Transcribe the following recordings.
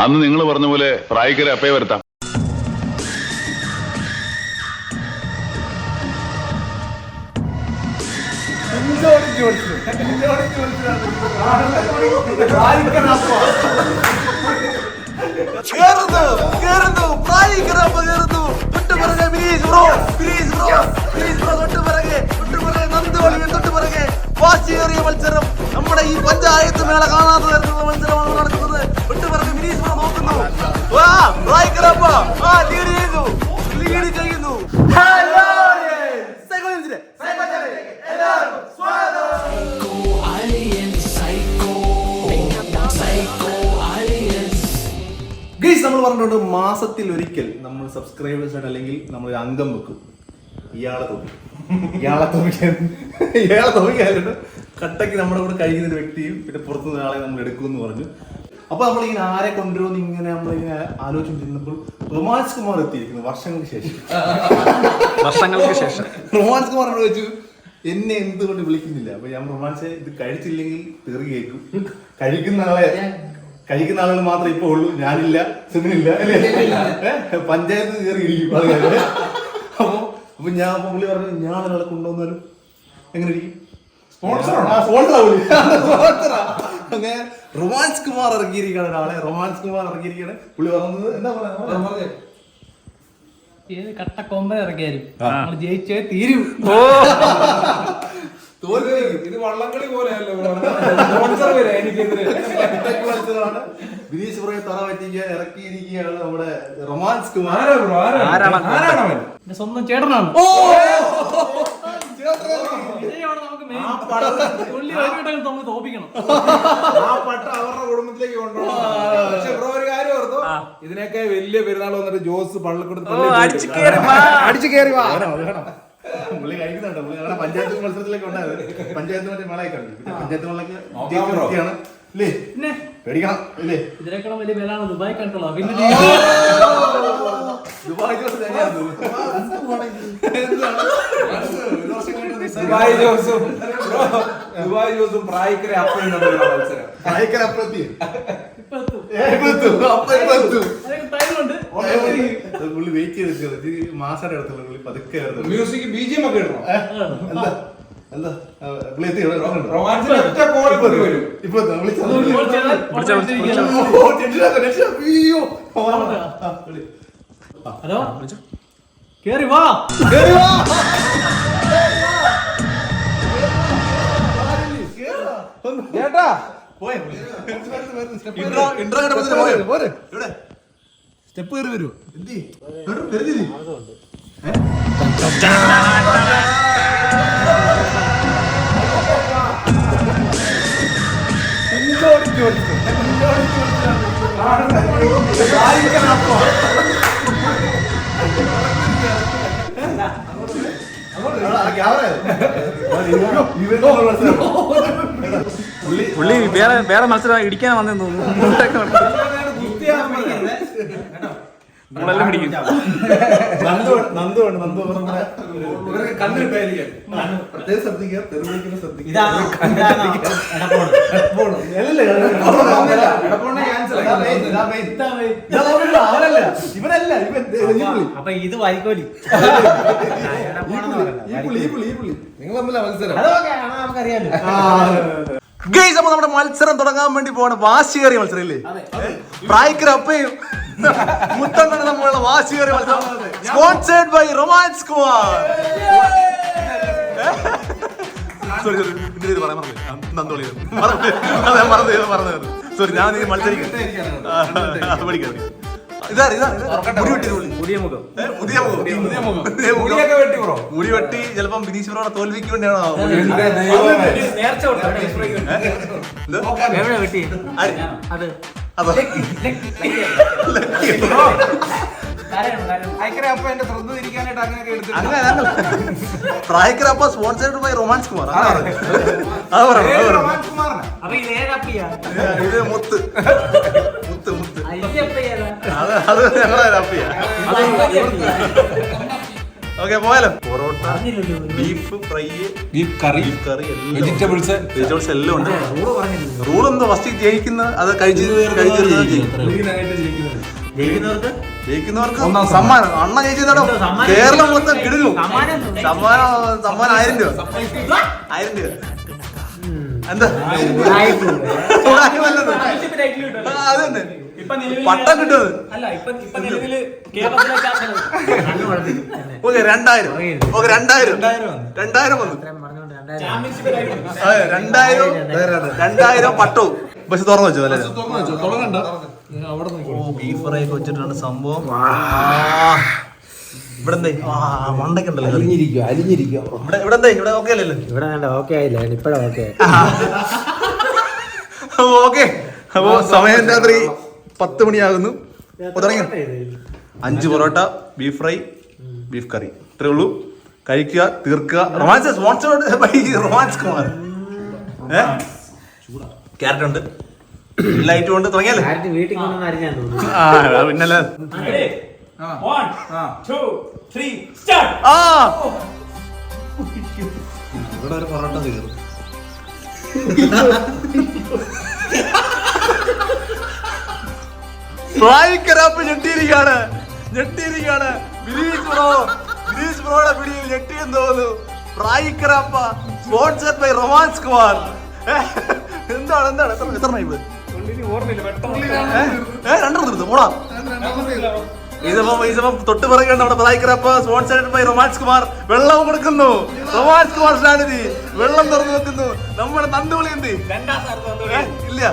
അന്ന് നിങ്ങൾ പറഞ്ഞ പോലെ പ്രായിക്കരെ അപ്പേ വരുത്താം. വാശിയേറിയ മത്സരം നമ്മുടെ ഈ പഞ്ചായത്ത് മേള കാണാത്ത തരത്തിലുള്ള മത്സരമാണ് നടക്കുന്നത്. വിട്ടുപറഞ്ഞ് മിനീസ് നോക്കുന്നു. ലീഡ് ചെയ്യുന്നു. നമ്മൾ പറഞ്ഞിട്ടുണ്ട് മാസത്തിൽ ഒരിക്കൽ നമ്മൾ സബ്സ്ക്രൈബേഴ്സ് അല്ലെങ്കിൽ നമ്മൾ അംഗം വെക്കും. ഇയാളെ തോന്നിക്കാറുണ്ട്. കട്ടയ്ക്ക് നമ്മുടെ കൂടെ കഴിക്കുന്ന ഒരു വ്യക്തിയും പിന്നെ പുറത്തുനിന്ന് ആളെ നമ്മൾ എടുക്കുമെന്ന് പറഞ്ഞു. അപ്പൊ നമ്മളിങ്ങനെ ആരെ കൊണ്ടുവരുമെന്ന് ഇങ്ങനെ നമ്മളിങ്ങനെ ആലോചിച്ചിരുന്നപ്പോൾ റൊമാൻസ് കുമാർ എത്തിയിരിക്കുന്നു. വർഷങ്ങൾക്ക് ശേഷം റൊമാൻസ് കുമാറിനോട് വെച്ചു എന്നെ എന്തുകൊണ്ട് വിളിക്കുന്നില്ല. അപ്പൊ ഞാൻ റൊമാൻസ് ഇത് കഴിച്ചില്ലെങ്കിൽ തെറി കേൾക്കും. കഴിക്കുന്ന ആളുകൾ മാത്രമേ ഇപ്പൊ ഉള്ളൂ. ഞാനില്ല, സിമിനില്ല, പഞ്ചായത്ത് കയറി ഇരിക്കും ആളുകൾ. അപ്പൊ ഞാൻ പുള്ളി പറഞ്ഞു ഞാൻ ഒരാളെ കൊണ്ടുവന്നാലും എങ്ങനെ ഇരിക്കും? അങ്ങനെ റൊമാൻസ് കുമാർ ഇറങ്ങിയിരിക്കുകയാണ് ഒരാളെ. റൊമാൻസ് കുമാർ ഇറങ്ങിയിരിക്കുകയാണ്. പുള്ളി പറഞ്ഞത് എന്താ പറയുക, ഏത് കട്ടക്കൊമ്പൻ ഇറങ്ങിയാലും ജയിച്ചേ തീരും. ഇത് വള്ളംകളി പോലെയല്ലോ. ബിനീഷ് പുറകെ തറ പറ്റിക്കാൻ ഇറക്കിയിരിക്കുകയാണ് നമ്മുടെ റൊമാൻസ് കുമാർ. സ്വന്തം ചേട്ടനാണ്. തോപ്പിക്കണം. ആ പട്ട അവരുടെ കുടുംബത്തിലേക്ക് കൊണ്ടുപോകണം. പക്ഷെ ബ്രോ ഒരു കാര്യം ഓർത്തു, ഇതിനൊക്കെ വലിയ പെരുന്നാൾ വന്നിട്ട് ജോസ് പള്ളിക്കൂടത്ത് അടിച്ചു കയറി വാ. പുള്ളി കഴിക്കുന്നുണ്ട്. പുള്ളി ഞങ്ങളുടെ പഞ്ചായത്ത് മത്സരത്തിലേക്ക് ഉണ്ടായത്. പഞ്ചായത്ത് മറ്റേ മേളയൊക്കെ ഉണ്ട്. പഞ്ചായത്ത് മേളയ്ക്ക് അല്ലേ പേടിക്കണം ഇല്ലേ? ഇതിനേക്കാളും വലിയ പേരാണ് ദുബായ് കണ്ടുള്ള. പിന്നെ ദുബായ് ജോസും പ്രായിക്കരെ അപ്പയും തമ്മിലുള്ള മത്സരം. പ്രായിക്കര അപ്പത്തി പുള്ളി വെയിറ്റ് ചെയ്ത് മാസം എടുത്തുള്ള പുള്ളി പതുക്കെ മ്യൂസിക് ബിജിഎം ഒക്കെ ഇടണം. എന്താ പുള്ളി എത്തി റൊമാൻസിൽ ഒറ്റ കോൾ വരും. ഇപ്പൊ ഹലോ കേറി വാ. ചേട്ടാ സ്റ്റെപ്പ് കയറി വരുമോ? പുള്ളി വേറെ മത്സരം ഇടിക്കാൻ വന്നെന്ന് തോന്നുന്നു. നമ്മളെല്ലാം പിടിക്കും. പ്രത്യേകം ശ്രദ്ധിക്കുക. തെരുവിളിക്കുന്ന ശ്രദ്ധിക്കുക. ഇവനല്ല അപ്പൊ ഇത് വൈകോലി. നിങ്ങൾ തമ്മിലാ മത്സരം. നമുക്കറിയാലോ. അപ്പൊ നമ്മുടെ മത്സരം തുടങ്ങാൻ വേണ്ടി പോണ വാശിയേറിയ മത്സരം ഇല്ലേ? പ്രായിക്കര അപ്പയും മുത്തണ്ണ നമ്മളുടെ വാശിയേറിയ മത്സരം sponsored by romance Kumar. Sorry sorry ഞാൻ മത്സരിക്കട്ടെ. മുടി വെട്ടി ചിലപ്പം ബിനീഷ് ബ്രോയുടെ തോൽവിക്ക് വേണ്ടിയാണോ? പ്രായിക്കര അപ്പ സ്പോൺസേർഡ് ബൈ റൊമാൻസ് കുമാർ. ഇത് മുത്ത് മുത്ത് മുത്ത് അത് ഞങ്ങളെ അപ്പിയാ. ഓക്കെ പോയാലോ. പൊറോട്ട, ബീഫ് ഫ്രൈ, ബീഫ് കറി, വെജിറ്റബിൾസ് എല്ലാം ഉണ്ട്. റൂൾ എന്തോ ഫസ്റ്റ് ജയിക്കുന്ന അത് ജയിക്കുന്നവർക്ക് സമ്മാനം. അണ്ണ ജയിച്ചതോ കേരളം മൊത്തം കിടുന്നു. സമ്മാനം 1000 രൂപ. 1000 രൂപ എന്താ അത് തന്നെ പട്ടം കിട്ടുന്നത്. ഓക്കെ 2000. ഓക്കെ 2000 വന്നു. 2000 പട്ടവും. ബസ് തുറന്നു വെച്ചു അല്ലേ? ബീഫ് ഫ്രൈ ഒക്കെ വെച്ചിട്ടാണ് സംഭവം. ഇവിടെ എന്തേ മണ്ടക്കുണ്ടല്ലോ. ഇവിടെ എന്തേ ഇവിടെ ഓക്കെ അല്ലല്ലോ. ഇവിടെ ഓക്കെ ആയില്ല, ഇപ്പഴാ ഓക്കെ. ഓക്കെ അപ്പോ സമയം രാത്രി 10 മണിയാകുന്നു. തുടങ്ങി 5 പൊറോട്ട, ബീഫ് ഫ്രൈ, ബീഫ് കറി, ഇത്രേ ഉള്ളൂ. കഴിക്കുക, തീർക്കുക. റൊമാൻസ് കുമാർ. ക്യാരറ്റ് ഉണ്ട്, ലൈറ്റും ഉണ്ട്. തുടങ്ങിയല്ലേ? വീട്ടിൽ കൊണ്ടൊന്നും അറിഞ്ഞാൻ തോന്നുന്നു. പിന്നല്ലേ. ഇവിടെ ഒരു പൊറോട്ട തീർന്നു. ഫ്രൈക്കറാപ്പ് ഞെട്ടിയിരിക്കാണ്. ബിനീഷ് ബ്രോയുടെ പിടിയിൽ ഞെട്ടിയെന്ന് തോന്നുന്നു. ഫ്രൈക്കറാപ്പ സ്പോൺസർഡ് ബൈ റൊമാൻസ് കുമാർ. എന്താണ് എത്ര ഇതിപ്പം തൊട്ട് പറയുകയാണ് നമ്മുടെ ഫ്രൈക്കറാപ്പ സ്പോൺസർഡ് ബൈ റൊമാൻസ് കുമാർ. വെള്ളം കൊടുക്കുന്നു. റൊമാൻസ് കുമാർ സ്റ്റാൻഡി വെള്ളം തുറന്നു വെക്കുന്നു. നമ്മുടെ നന്ദുവിളി എന്ത് ഇല്ല. ഇല്ല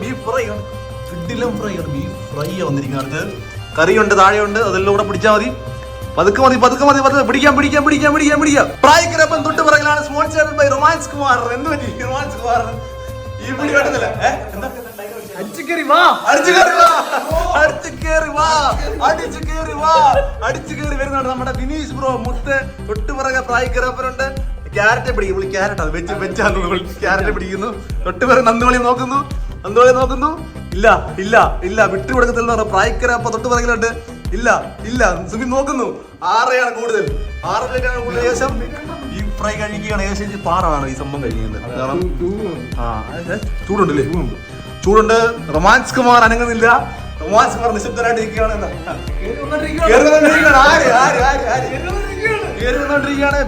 ബീഫ് ഫ്രൈ ആണ്. കിടിലം ഫ്രൈ ആണ്. ബീഫ് ഫ്രൈ വന്നിരിക്കുന്നത്. കറിയുണ്ട്, താഴെയുണ്ട്. അതെല്ലാം കൂടെ പിടിച്ചാൽ മതി. പതുക്കെ മതി. പിടിക്കാം. പ്രായക്കരപ്പം തൊട്ട് പറയലാണ് സ്പോൺസർഡ് ബൈ റൊമാൻസ് കുമാർ. എന്ത് പറ്റി റൊമാൻസ് കുമാർ? ഈ വീഡിയോ കണ്ടതല്ല. അടിച്ചു കയറി വരുന്നുണ്ട് നമ്മുടെ ബിനീഷ് ബ്രോ. മുത്ത് തൊട്ട് പറക പ്രായക്കരപ്പനുണ്ട്. ക്യാരറ്റ് പിടിക്കും. ക്യാരറ്റ് അത് വെച്ചാണ് ക്യാരറ്റ് പിടിക്കുന്നു. തൊട്ട് പേര് നന്ദുവളി നോക്കുന്നു. ഇല്ല വിട്ടു കൊടുക്കത്തില്ല. പ്രായക്കരപ്പ തൊട്ട് പറയലുണ്ട്. ഇല്ല സുബി നോക്കുന്നു. 6 കൂടുതൽ. 6 കൂടുതൽ. ഏകദേശം ഈ ഫ്രൈ കഴിക്കുകയാണ്. ഏകദേശം പാറാണ് ഈ സംഭവം കഴിക്കുന്നത്. കാരണം ചൂടുണ്ട്. റൊമാൻസ് കുമാർ അനങ്ങുന്നില്ല. റൊമാൻസ് കുമാർ നിശബ്ദനായിട്ടിരിക്കുകയാണ്.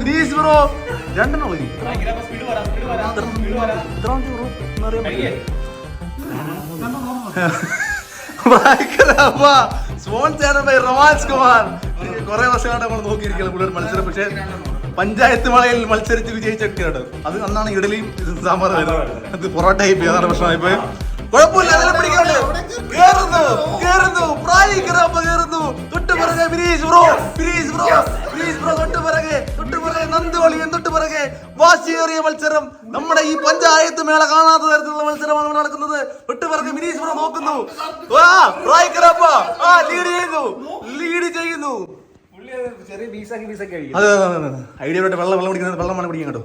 Bineesh bro 2 sponsored by romance Kumar. കുറെ വർഷമായിട്ട് നമ്മൾ നോക്കിയിരിക്കുകയാണ് പുള്ളിയുടെ മത്സരം. പക്ഷെ പഞ്ചായത്ത് മേളയിൽ മത്സരിച്ച് വിജയിച്ചൊക്കെയാണ്. അത് അന്നാണ് ഇഡലിയും സാമ്പാർ വരുന്നത്. അത് പൊറോട്ട ആയിപ്പോയി. അതാണ് പ്രശ്നമായിപ്പോയി. കുഴപ്പമില്ല. കേറുന്നു. തൊട്ട് പിറകെ ബിനീഷ് ബ്രോ. തൊട്ട് പിറകെ നന്ദുവളിയൻ. തൊട്ട് പിറകെ വാശിയേറിയ മത്സരം. നമ്മുടെ ഈ പഞ്ചായത്ത് മേള കാണാത്ത തരത്തിലുള്ള മത്സരമാണ് നടക്കുന്നത്. തൊട്ട് പിറകെ ബിനീഷ് ബ്രോ നോക്കുന്നു. ലീഡ് ചെയ്യുന്നു. അതെ ഐഡിയ വെള്ളം പിടിക്കാൻ കേട്ടോ.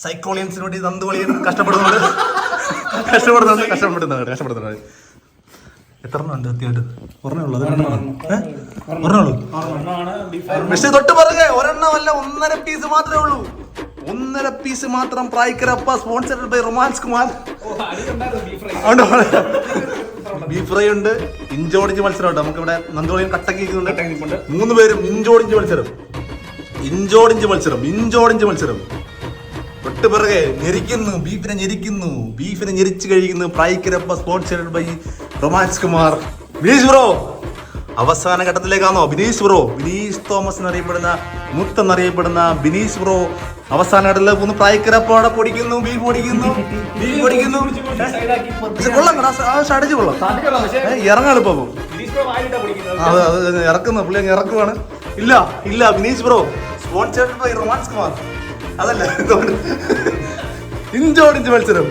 സൈക്കോളിയൻസിന് വേണ്ടി നന്ദുവളിയൻ കഷ്ടപ്പെടുന്നുണ്ട്. എത്ര ഉണ്ട് കൃത്യമായിട്ട്? ഒരെണ്ണുള്ളൂ. പക്ഷെ തൊട്ട് പറഞ്ഞേ ഒരെണ്ണമല്ല, 1.5 പീസ് മാത്രമേ ഉള്ളൂ. 1.5 പീസ് മാത്രം. പ്രായക്കരപ്പ sponsored by romance Kumar. Beef fry ഉണ്ട്. ഇഞ്ചോടിഞ്ച് മത്സരം ഉണ്ട്. നമുക്ക് ഇവിടെ നന്ദുവളിയും കട്ടക്ക് 3 പേരും ഇഞ്ചോടിഞ്ച് മത്സരം. തൊട്ട് പിറകെ ബീഫിനെ ഞെരിച്ചു കഴിക്കുന്നു. പ്രായക്കരപ്പ sponsored by romance Kumar. Bineesh bro അവസാന ഘട്ടത്തിലേക്കാണോ? ബിനീഷ് തോമസ് എന്നറിയപ്പെടുന്ന, മുത്ത് എന്നറിയപ്പെടുന്ന ബിനീഷ് ബ്രോ അവസാന ഘട്ടത്തിലേക്ക് പോകുന്നു. പ്രായക്കരപ്പ അവിടെ പൊടിക്കുന്നു. ബീഫ് പൊടിക്കുന്നു. കൊള്ളാം. അടിച്ചു കൊള്ളാം. ഇറങ്ങാണ് ഇപ്പൊ. അതെ ഇറക്കുന്നു. പുള്ളി അങ്ങ് ഇറക്കുവാണ്. ഇല്ല Bineesh bro sponsored by romance Kumar. അതല്ല ഇഞ്ചോടിഞ്ച് മത്സരം.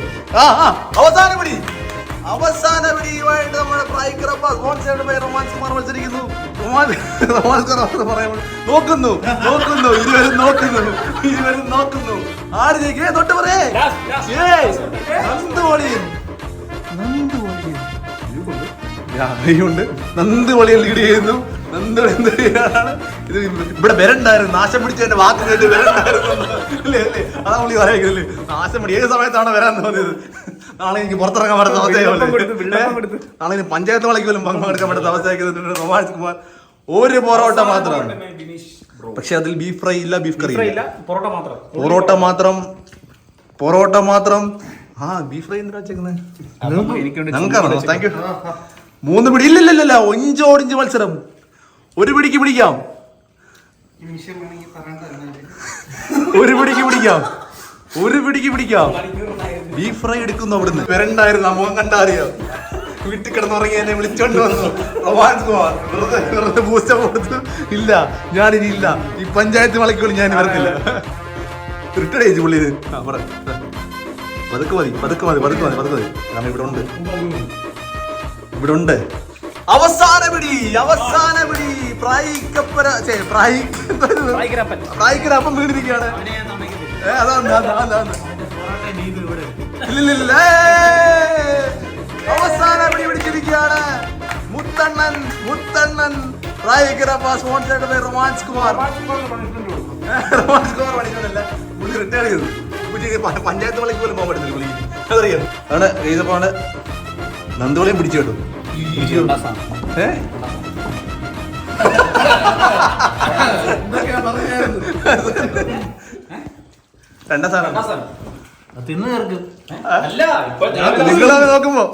അവസാന പിടിയുമായിട്ട് നമ്മുടെ പ്രായക്കരപ്പ സ്പോൺസർഡ് ബൈ റൊമാൻസ് കുമാർ മത്സരിക്കുന്നു. നോക്കുന്നു. ഇരുവരും നോക്കുന്നു. ആര് ജയിക്കേ? തൊട്ട് പറയേ ഉണ്ട് നന്ദ് വളിയെ ലീഡ് ചെയ്യുന്നു. നന്ദ് എന്ത് ചെയ്യാനാണ് ഇത്? ഇവിടെ വരണ്ടായിരുന്നു, നാശം പിടിച്ചതിന്റെ വാക്ക് കേട്ട് വരണ്ടായിരുന്നു അല്ലേ അല്ലേ? അതാ പുള്ളി പറയുന്നില്ലേ, നാശം പിടി. ഏത് സമയത്താണ് വരാൻ തോന്നിയത്? നാളെ എനിക്ക് പുറത്തിറങ്ങാൻ പറ്റുന്ന അവസ്ഥയായി. നാളെ ഇനി പഞ്ചായത്ത് വളയ്ക്ക് പോലും പങ്കെടുക്കാൻ പറ്റുന്ന അവസ്ഥയാക്കി റൊമാൻസ് കുമാർ. ഒരു പൊറോട്ട മാത്രമാണ്, പക്ഷെ അതിൽ ബീഫ് ഫ്രൈ ഇല്ല, ബീഫ് കറി ഇല്ല, പൊറോട്ട മാത്രം. ആ ബീഫ് ഫ്രൈ എന്താ വെച്ചേക്കുന്നത്? ഞങ്ങൾക്കാണോ? Thank you. 3 പിടി ഇല്ലില്ല, ഒഞ്ചോടിഞ്ച് മത്സരം. 1 പിടിക്ക് പിടിക്കാം, 1 പിടിക്ക് പിടിക്കാം. ബീഫ് ഫ്രൈ എടുക്കുന്നു അവിടുന്ന്. വരണ്ടായിരുന്നു, മുഖം കണ്ടാ അറിയാം. വീട്ടിൽ കിടന്നുറങ്ങി എന്നെ വിളിച്ചോണ്ട് വന്നു റൊമാൻസ് കുമാർ. വെറുതെ ബൂസ്റ്റപ്പ് കൊടുത്തു. ഇല്ല, ഞാനിനി ഇല്ല, ഈ പഞ്ചായത്ത് വളയ്ക്കുള്ളൂ ഞാൻ വരത്തില്ല. റിട്ടേൺ ഏജ് പുള്ളി. പതുക്കെ മതി. കാരണം ഇവിടെ ഉണ്ട്. അവസാന പിടി. പ്രായിക്കരപ്പം വീണിരിക്കുകയാണ്. ഇല്ല, അവസാന പിടി പിടിച്ചിരിക്കുകയാണ് മുത്തണ്ണൻ. പ്രായിക്കരപ്പ സ്പോൺസേർഡ് ബൈ റൊമാൻസ് കുമാർ. പഠിക്കുന്നില്ല, പുള്ളി റിട്ടേൺ ചെയ്തു. പഞ്ചായത്ത് വളയ്ക്ക് പോലും പോകാൻ പറ്റുന്നില്ല പുള്ളിക്ക്, അതറിയാം. അതാണ് എഴുതപ്പാണ്. നന്ദോളയും പിടിച്ചു കേട്ടു. രണ്ടാം സാധനം നിങ്ങളത് നോക്കുമ്പോ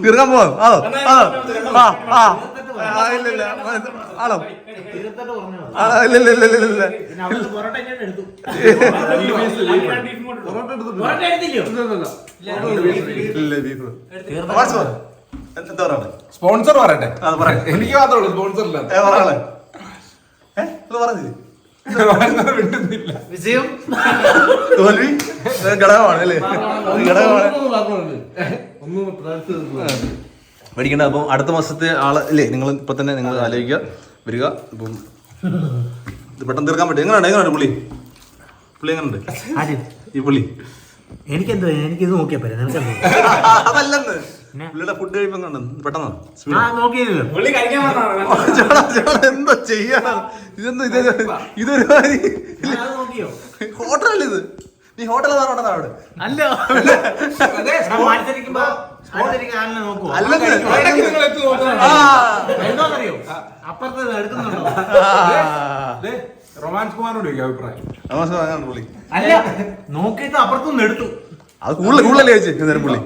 തീർക്കാൻ പോവാം. ഇല്ല ആണോ? ഇല്ല. സ്പോൺസർ പറയട്ടെ. എനിക്ക് മാത്രമേ ഉള്ളൂ സ്പോൺസർ ഇല്ല. വിജയം തോൽവി ഘടകമാണ് അല്ലേ? മേടിക്കണ്ട. അപ്പം അടുത്ത മാസത്തെ ആള് ഇല്ലേ, നിങ്ങൾ ഇപ്പൊ തന്നെ നിങ്ങൾ ആലോചിക്കുക, വരിക. അപ്പം ഇത് പെട്ടെന്ന് തീർക്കാൻ പറ്റും. എങ്ങനെയുണ്ട് പുള്ളി എങ്ങനെയുണ്ട് ഈ പുള്ളി? എനിക്കെന്തോ, എനിക്കിത് നോക്കിയാ പറ്റും. അതല്ലെന്ന് പുള്ളിയുടെ ഫുഡ് കഴിയുമ്പോ പെട്ടെന്ന് എന്തോ ചെയ്യാനാ? ഇതൊരു ഹോട്ടലല്ലേ ഇത്? നീ ഹോട്ടലിൽ അവിടെ അല്ല അപ്പുറത്ത് എടുക്കുന്നുണ്ടോ? റൊമാൻസ് കുമാറിനോട് അഭിപ്രായം പുള്ളി അല്ല നോക്കിയിട്ട് അപ്പുറത്തുനിന്ന് എടുത്തു. അത് കൂടുതലല്ലേ കഴിച്ചു പുള്ളി?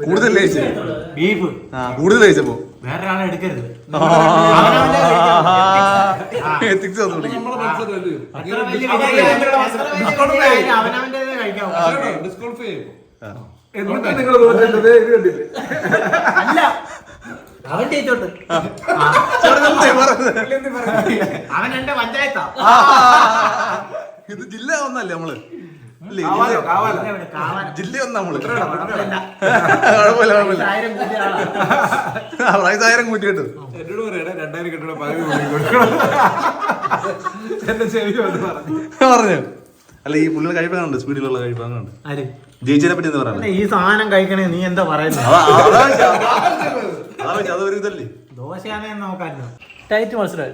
കൂടുതൽ ബീഫ് കൂടുതൽ കഴിച്ചപ്പോ വേറെ ആളെ എടുക്കരുത്. അല്ല അവൻ ചെയ്തോട്ട്, അവൻ എന്റെ പഞ്ചായത്താ. ഇത് ജില്ല ഒന്നല്ലേ നമ്മള്? ജില്ല ഒന്നാ നമ്മള്. പ്രൈസ് 1000 കൂട്ടി കിട്ടും. എന്നോട് പറയണേ 2000 കിട്ടണം, എന്റെ ചെവി പറഞ്ഞു. അല്ല ഈ പുള്ളിയുടെ കഴിപ്പാനുണ്ട്, സ്പീഡിലുള്ള കഴിപ്പാനുണ്ട്. ജയിച്ചതിനെ പറ്റി എന്താ പറയാ? ഈ സാധനം കഴിക്കണേ നീ എന്താ പറയുന്നത്? അതൊരു ഇതല്ലേ? ദോശയാണെന്ന് നോക്കായിരുന്നു. ടൈറ്റ് മത്സരം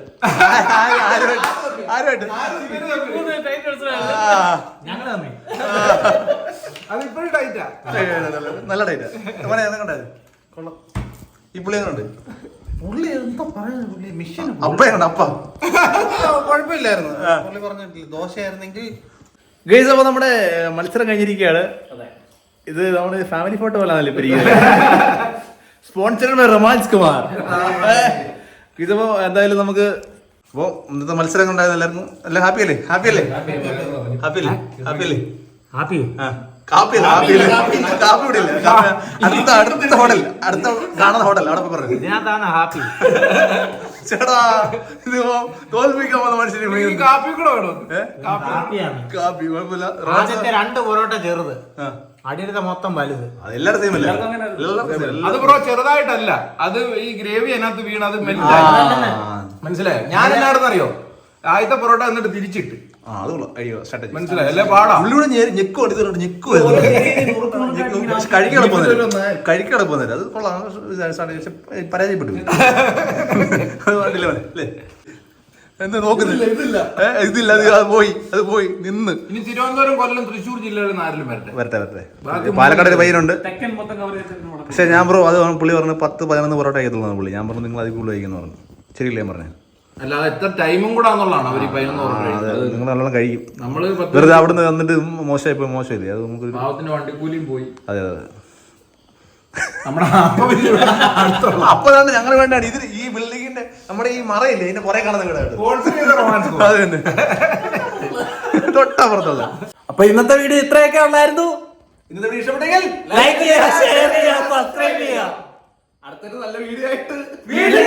ഞങ്ങൾ തമ്മിൽ അതിപ്പോഴും ടൈറ്റാ, നല്ല ടൈറ്റാ. കൊള്ളാം. ഈ പുള്ളി എങ്ങനെയുണ്ട്? പുള്ളി എന്താ പറയുന്നത്? മിഷൻ അപ്പ എങ്ങനെ? അപ്പ കുഴപ്പമില്ലായിരുന്നു, പുള്ളി പറഞ്ഞിട്ടില്ല. ദോശയായിരുന്നെങ്കിൽ ഗൈസ്. അപ്പൊ നമ്മുടെ മത്സരം കഴിഞ്ഞിരിക്കുകയാണ്. ഇത് നമ്മുടെ ഫാമിലി ഫോട്ടോ പോലാണല്ലോ ഇപ്പൊ സ്പോൺസർഡ് ബൈ റൊമാൻസ് കുമാർ. ഇതിപ്പോ എന്തായാലും നമുക്ക് ഇപ്പൊ ഇന്നത്തെ മത്സരം ഉണ്ടായിരുന്നു. എല്ലാവർക്കും എല്ലാം ഹാപ്പി അല്ലേ? കാപ്പി ഇവിടെ ഇല്ല. അടുത്ത ഹോട്ടൽ, അടുത്ത കാണുന്ന ഹോട്ടൽ അവിടെ പോയി പറഞ്ഞു. ഇതിനകത്താണ് ഹാപ്പി. ചേട്ടാ ഇത് തോൽപ്പിക്കാൻ വന്ന മനുഷ്യന് കാപ്പി കൂടെ വേണം. കാപ്പി കുഴപ്പമില്ല. ആദ്യത്തെ 2 പൊറോട്ട ചെറുത്, അടിയിലത്തെ മൊത്തം വലുത്. എല്ലായിടത്തെയും അത് ബ്രോ ചെറുതായിട്ടല്ല, അത് ഈ ഗ്രേവി അതിനകത്ത് വീണ് അത് മനസ്സിലായോ? ഞാൻ എന്നാണെന്നറിയോ? ആദ്യത്തെ പൊറോട്ട എന്നിട്ട് തിരിച്ചിട്ട് അതുള്ള ഐഡിയ സ്ട്രാറ്റജി മനസ്സിലായി അല്ലേ? പാടാ പുള്ളിയുടെ ഞെക്കുവാണ് ഇത് കഴിക്കട പോകുന്നില്ല അത് കൊള്ളാം പരാജയപ്പെട്ടു അല്ലേ എന്താ നോക്കുന്നില്ല ഇതില്ല അത് പോയി നിന്ന്. ഇനി തിരുവനന്തപുരം, കൊല്ലം, തൃശ്ശൂർ ജില്ലകളിൽ നിന്ന് ആരെങ്കിലും വരട്ടെ പാലക്കാട് ഒരു പയ്യനുണ്ട്. തെക്കൻ മൊത്തം കവർ ചെയ്തിട്ട് പക്ഷെ ഞാൻ ബ്രോ അത് പുള്ളി പറഞ്ഞു 10-11 പൊറോട്ട കഴിക്കത്തുള്ളൂ പുള്ളി. ഞാൻ പറഞ്ഞു നിങ്ങൾ അതിൽ കൂടുതൽ കഴിക്കുന്നു പറഞ്ഞു. ശരിയല്ലേ ഞാൻ പറഞ്ഞു? അല്ലാതെ എത്ര ടൈമും കൂടെ ആണെന്നുള്ളതാണ് അവർ 11 നിങ്ങൾ നല്ലോണം കഴിക്കും. നമ്മള് വെറുതെ അവിടെ നിന്ന് വന്നിട്ട് മോശമില്ലേ അത് നമുക്ക് പാവത്തിന്റെ വണ്ടിക്കൂലിയും പോയി. അതെ നമ്മുടെ അപ്പോഴാണ് ഞങ്ങൾ വേണ്ടാണ് ഇത് ഈ ബിൽഡിങ്ങിന്റെ നമ്മുടെ ഈ മറയില്ലേ ഇതിന്റെ പുറകെ കാണുന്ന വീട് അത് തന്നെ തൊട്ടപ്പുറത്തുള്ള. അപ്പൊ ഇന്നത്തെ വീഡിയോ ഇത്രയൊക്കെ ഉള്ളായിരുന്നു. ഇന്നത്തെ വീഡിയോ ഇഷ്ടപ്പെട്ടെങ്കിൽ ലൈക്ക് ചെയ്യുക, ഷെയർ ചെയ്യുക, സബ്സ്ക്രൈബ് ചെയ്യുക. അടുത്തൊരു നല്ല വീഡിയോ ആയിട്ട് വീഡിയോ